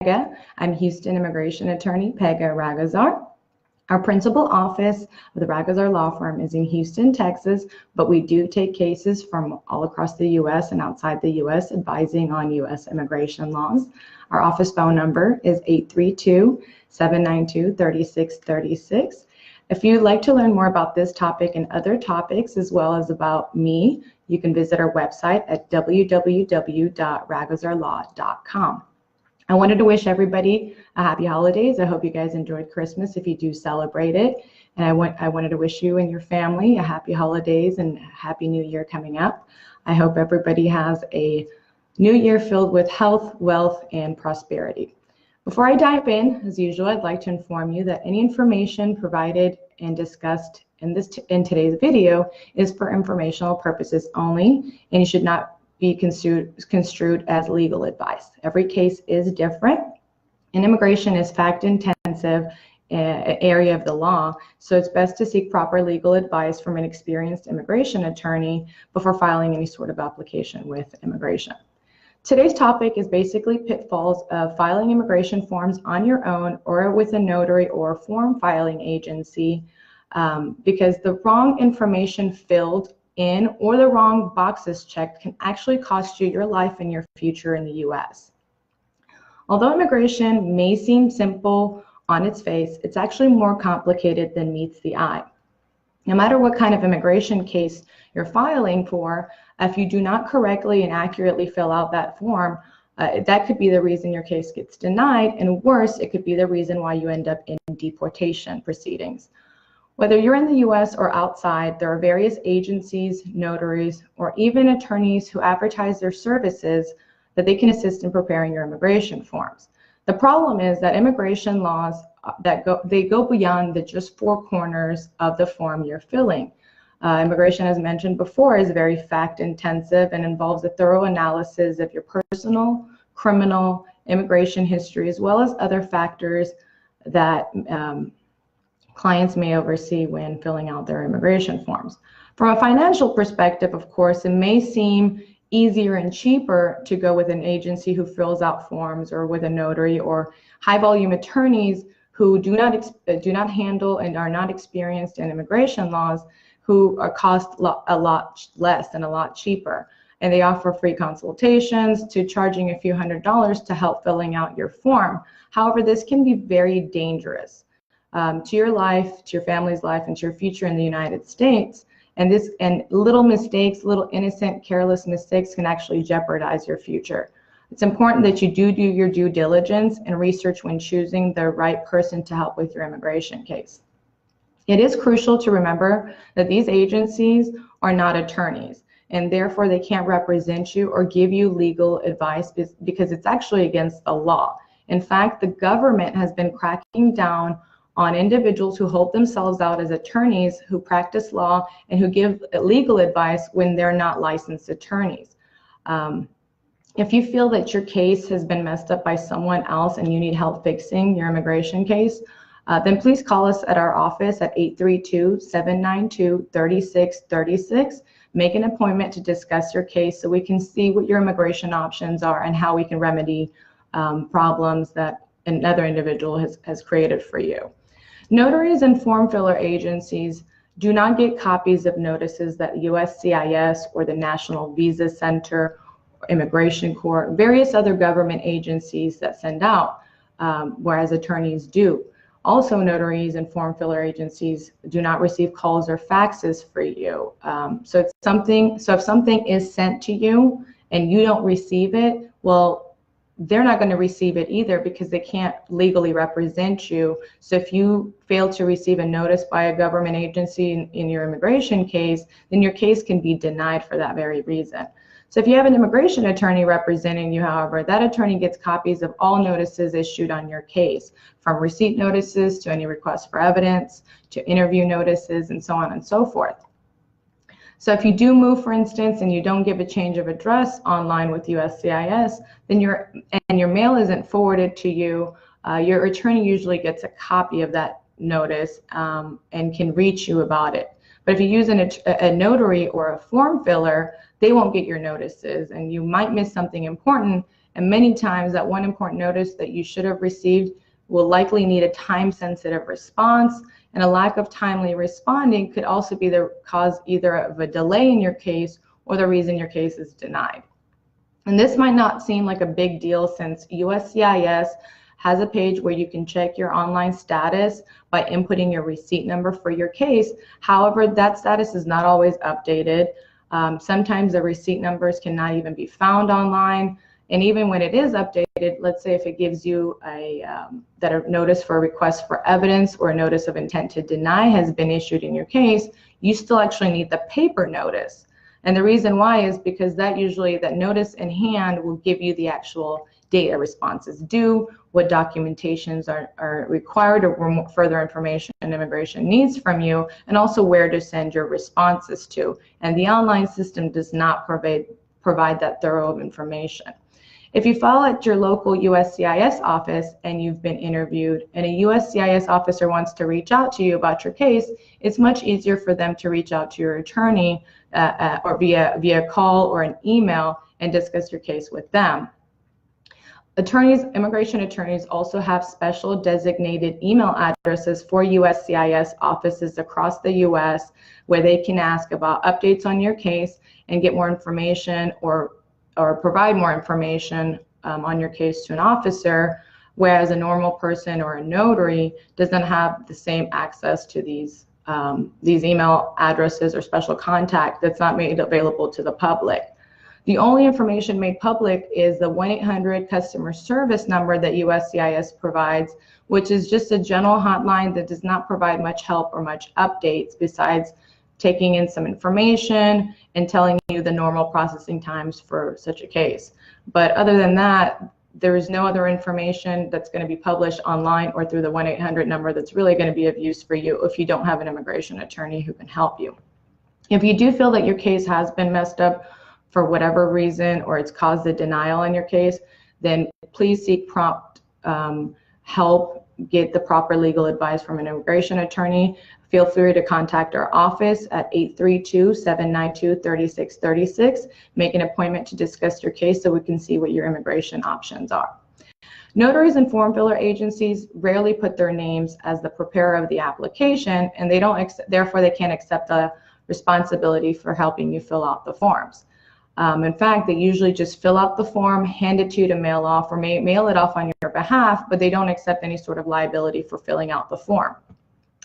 Pegah. I'm Houston immigration attorney Pegah Rahgozar. Our principal office of the Rahgozar law firm is in Houston, Texas, but we do take cases from all across the U.S. and outside the U.S. advising on U.S. immigration laws. Our office phone number is 832-792-3636. If you'd like to learn more about this topic and other topics, as well as about me, you can visit our website at www.rahgozarlaw.com. I wanted to wish everybody a happy holidays. I hope you guys enjoyed Christmas if you do celebrate it. And I wanted to wish you and your family a happy holidays and happy new year coming up. I hope everybody has a new year filled with health, wealth, and prosperity. Before I dive in, as usual, I'd like to inform you that any information provided and discussed in today's video is for informational purposes only, and you should not be construed as legal advice. Every case is different, and immigration is fact-intensive area of the law, so it's best to seek proper legal advice from an experienced immigration attorney before filing any sort of application with immigration. Today's topic is basically pitfalls of filing immigration forms on your own or with a notary or form filing agency, because the wrong information filled in or the wrong boxes checked can actually cost you your life and your future in the U.S. Although immigration may seem simple on its face, it's actually more complicated than meets the eye. No matter what kind of immigration case you're filing for, if you do not correctly and accurately fill out that form, that could be the reason your case gets denied, and worse, it could be the reason why you end up in deportation proceedings. Whether you're in the U.S. or outside, there are various agencies, notaries, or even attorneys who advertise their services that they can assist in preparing your immigration forms. The problem is that immigration laws they go beyond the just four corners of the form you're filling. Immigration, as mentioned before, is very fact-intensive and involves a thorough analysis of your personal, criminal, immigration history, as well as other factors that clients may oversee when filling out their immigration forms. From a financial perspective, of course, it may seem easier and cheaper to go with an agency who fills out forms, or with a notary, or high-volume attorneys who do not handle and are not experienced in immigration laws, who cost a lot less and a lot cheaper. And they offer free consultations to charging a few $100s to help filling out your form. However, this can be very dangerous to your life, to your family's life, and to your future in the United States. And little mistakes, little innocent, careless mistakes can actually jeopardize your future. It's important that you do your due diligence and research when choosing the right person to help with your immigration case. It is crucial to remember that these agencies are not attorneys, and therefore they can't represent you or give you legal advice because it's actually against the law. In fact, the government has been cracking down on individuals who hold themselves out as attorneys who practice law and who give legal advice when they're not licensed attorneys. If you feel that your case has been messed up by someone else and you need help fixing your immigration case, then please call us at our office at 832-792-3636. Make an appointment to discuss your case so we can see what your immigration options are and how we can remedy problems that another individual has created for you. Notaries and form filler agencies do not get copies of notices that USCIS or the National Visa Center, Immigration Court, various other government agencies that send out, whereas attorneys do. Also, notaries and form filler agencies do not receive calls or faxes for you. So if something is sent to you and you don't receive it, well, they're not going to receive it either because they can't legally represent you. So if you fail to receive a notice by a government agency in your immigration case, then your case can be denied for that very reason. So if you have an immigration attorney representing you, however, that attorney gets copies of all notices issued on your case, from receipt notices to any requests for evidence to interview notices and so on and so forth. So if you do move, for instance, and you don't give a change of address online with USCIS, then your mail isn't forwarded to you, your attorney usually gets a copy of that notice and can reach you about it. But if you use a notary or a form filler, they won't get your notices, and you might miss something important, And many times that one important notice that you should have received will likely need a time-sensitive response, and a lack of timely responding could also be the cause either of a delay in your case or the reason your case is denied. And this might not seem like a big deal since USCIS has a page where you can check your online status by inputting your receipt number for your case. However, that status is not always updated. Sometimes the receipt numbers cannot even be found online. And even when it is updated, let's say if it gives you a notice for a request for evidence or a notice of intent to deny has been issued in your case, you still actually need the paper notice. And the reason why is because that notice in hand will give you the actual date a response is due, what documentations are required, or further information immigration needs from you, and also where to send your responses to. And the online system does not provide that thorough information. If you file at your local USCIS office and you've been interviewed and a USCIS officer wants to reach out to you about your case, it's much easier for them to reach out to your attorney or via call or an email and discuss your case with them. Immigration attorneys also have special designated email addresses for USCIS offices across the US where they can ask about updates on your case and get more information or provide more information on your case to an officer, whereas a normal person or a notary doesn't have the same access to these email addresses or special contact that's not made available to the public. The only information made public is the 1-800 customer service number that USCIS provides, which is just a general hotline that does not provide much help or much updates besides taking in some information and telling you the normal processing times for such a case. But other than that, there is no other information that's going to be published online or through the 1-800 number that's really going to be of use for you if you don't have an immigration attorney who can help you. If you do feel that your case has been messed up for whatever reason or it's caused a denial in your case, then please seek prompt help, get the proper legal advice from an immigration attorney. Feel free to contact our office at 832-792-3636. Make an appointment to discuss your case so we can see what your immigration options are. Notaries and form filler agencies rarely put their names as the preparer of the application, and therefore they can't accept the responsibility for helping you fill out the forms. In fact, they usually just fill out the form, hand it to you to mail off, or mail it off on your behalf, but they don't accept any sort of liability for filling out the form.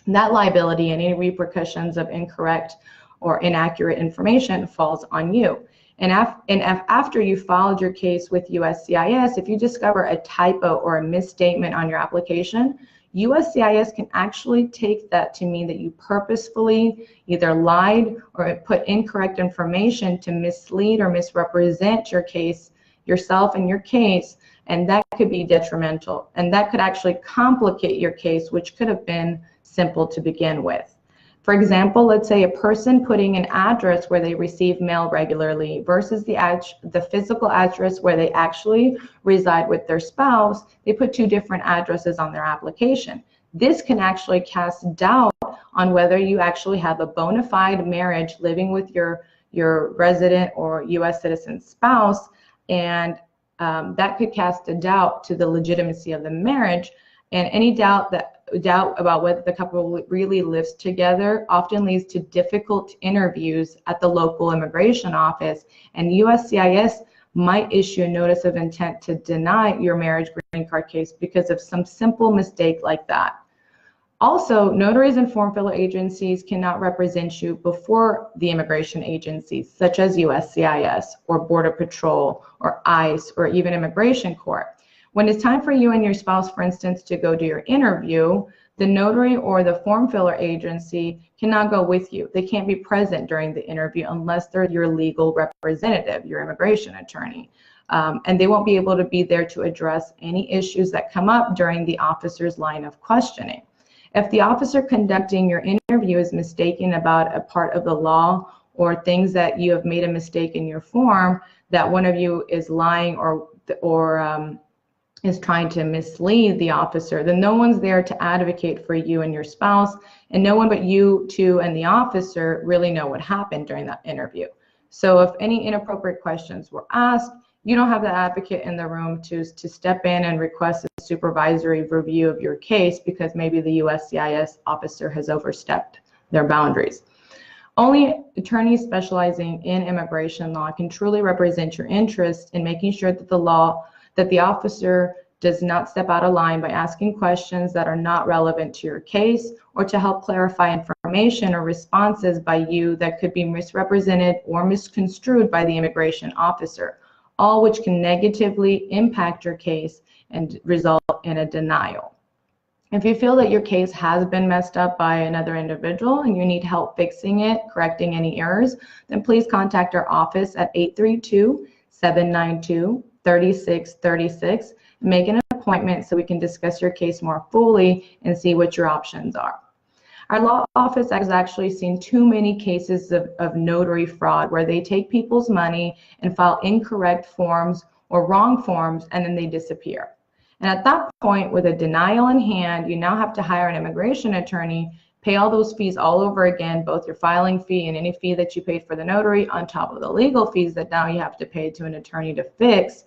That liability and any repercussions of incorrect or inaccurate information falls on you. And after you filed your case with USCIS, if you discover a typo or a misstatement on your application, USCIS can actually take that to mean that you purposefully either lied or put incorrect information to mislead or misrepresent your case, yourself and your case, and that could be detrimental. And that could actually complicate your case, which could have been simple to begin with. For example, let's say a person putting an address where they receive mail regularly versus the physical address where they actually reside with their spouse, they put two different addresses on their application. This can actually cast doubt on whether you actually have a bona fide marriage living with your resident or US citizen spouse, and that could cast a doubt to the legitimacy of the marriage. And any doubt about whether the couple really lives together often leads to difficult interviews at the local immigration office, and USCIS might issue a notice of intent to deny your marriage green card case because of some simple mistake like that. Also, notaries and form filler agencies cannot represent you before the immigration agencies, such as USCIS or Border Patrol or ICE or even Immigration Court. When it's time for you and your spouse, for instance, to go to your interview, the notary or the form filler agency cannot go with you. They can't be present during the interview unless they're your legal representative, your immigration attorney. And they won't be able to be there to address any issues that come up during the officer's line of questioning. If the officer conducting your interview is mistaken about a part of the law or things that you have made a mistake in your form, that one of you is lying or is trying to mislead the officer, then no one's there to advocate for you and your spouse, and no one but you two and the officer really know what happened during that interview. So if any inappropriate questions were asked, you don't have the advocate in the room to step in and request a supervisory review of your case because maybe the USCIS officer has overstepped their boundaries. Only attorneys specializing in immigration law can truly represent your interests in making sure that the officer does not step out of line by asking questions that are not relevant to your case, or to help clarify information or responses by you that could be misrepresented or misconstrued by the immigration officer, all which can negatively impact your case and result in a denial. If you feel that your case has been messed up by another individual and you need help fixing it, correcting any errors, then please contact our office at 832-792-3636. Make an appointment so we can discuss your case more fully and see what your options are. Our law office has actually seen too many cases of notary fraud where they take people's money and file incorrect forms or wrong forms, and then they disappear. And at that point, with a denial in hand, you now have to hire an immigration attorney, pay all those fees all over again, both your filing fee and any fee that you paid for the notary, on top of the legal fees that now you have to pay to an attorney to fix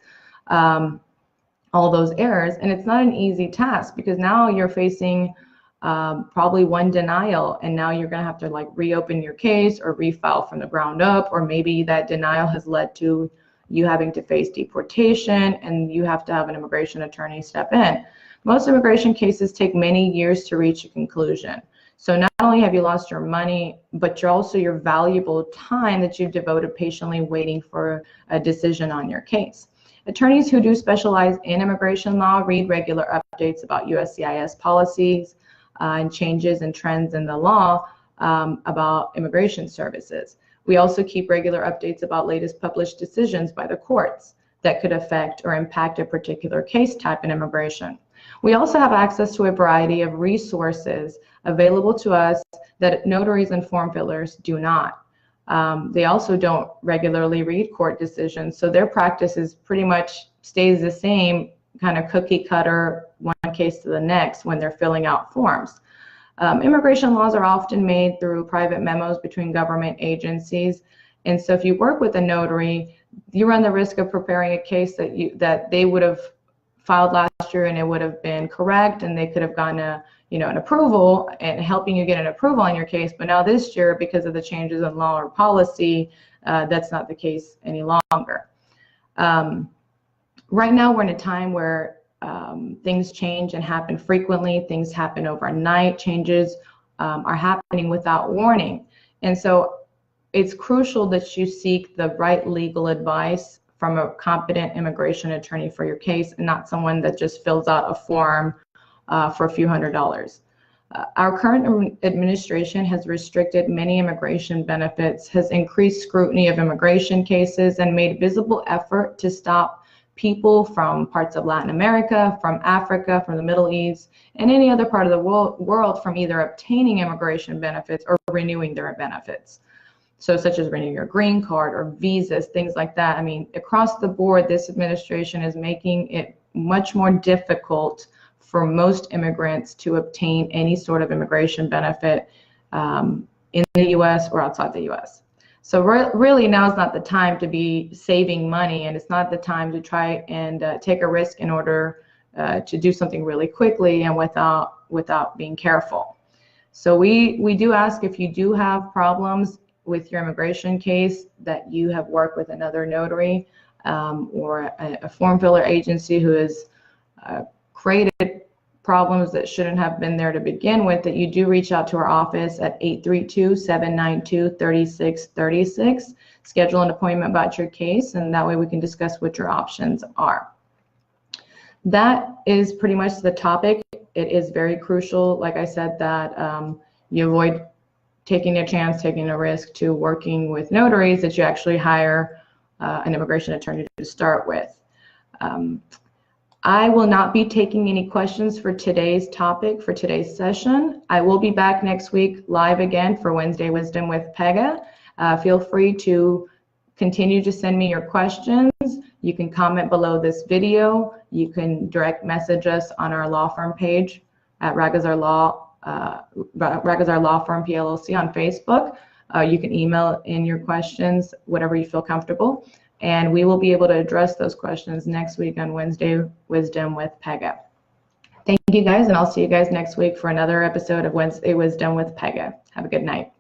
all those errors. And it's not an easy task because now you're facing probably one denial, and now you're going to have to like reopen your case or refile from the ground up, or maybe that denial has led to you having to face deportation and you have to have an immigration attorney step in. Most immigration cases take many years to reach a conclusion. So not only have you lost your money, but you're also your valuable time that you've devoted patiently waiting for a decision on your case. Attorneys who do specialize in immigration law read regular updates about USCIS policies and changes and trends in the law about immigration services. We also keep regular updates about latest published decisions by the courts that could affect or impact a particular case type in immigration. We also have access to a variety of resources available to us that notaries and form fillers do not. They also don't regularly read court decisions, so their practice is pretty much stays the same, kind of cookie cutter, one case to the next when they're filling out forms. Immigration laws are often made through private memos between government agencies, and so if you work with a notary, you run the risk of preparing a case that they would have filed last year and it would have been correct, and they could have gotten an approval and helping you get an approval on your case. But now this year, because of the changes in law or policy, that's not the case any longer. Right now, we're in a time where things change and happen frequently. Things happen overnight. Changes are happening without warning. And so it's crucial that you seek the right legal advice from a competent immigration attorney for your case, and not someone that just fills out a form for a few $100s. Our current administration has restricted many immigration benefits, has increased scrutiny of immigration cases, and made visible effort to stop people from parts of Latin America, from Africa, from the Middle East, and any other part of the world from either obtaining immigration benefits or renewing their benefits. So such as renewing your green card or visas, things like that. I mean, across the board, this administration is making it much more difficult for most immigrants to obtain any sort of immigration benefit in the U.S. or outside the U.S. So really now is not the time to be saving money, and it's not the time to try and take a risk in order to do something really quickly and without being careful. So we do ask, if you do have problems with your immigration case, that you have worked with another notary or a form filler agency who has created problems that shouldn't have been there to begin with, that you do reach out to our office at 832-792-3636. Schedule an appointment about your case, and that way we can discuss what your options are. That is pretty much the topic. It is very crucial, like I said, that you avoid taking a chance, taking a risk to working with notaries, that you actually hire an immigration attorney to start with. I will not be taking any questions for today's topic, for today's session. I will be back next week live again for Wednesday Wisdom with Pegah. Feel free to continue to send me your questions. You can comment below this video. You can direct message us on our law firm page at Rahgozar Law, Rahgozar Law Firm PLLC on Facebook. You can email in your questions, whatever you feel comfortable. And we will be able to address those questions next week on Wednesday Wisdom with Pegah. Thank you guys, and I'll see you guys next week for another episode of Wednesday Wisdom with Pegah. Have a good night.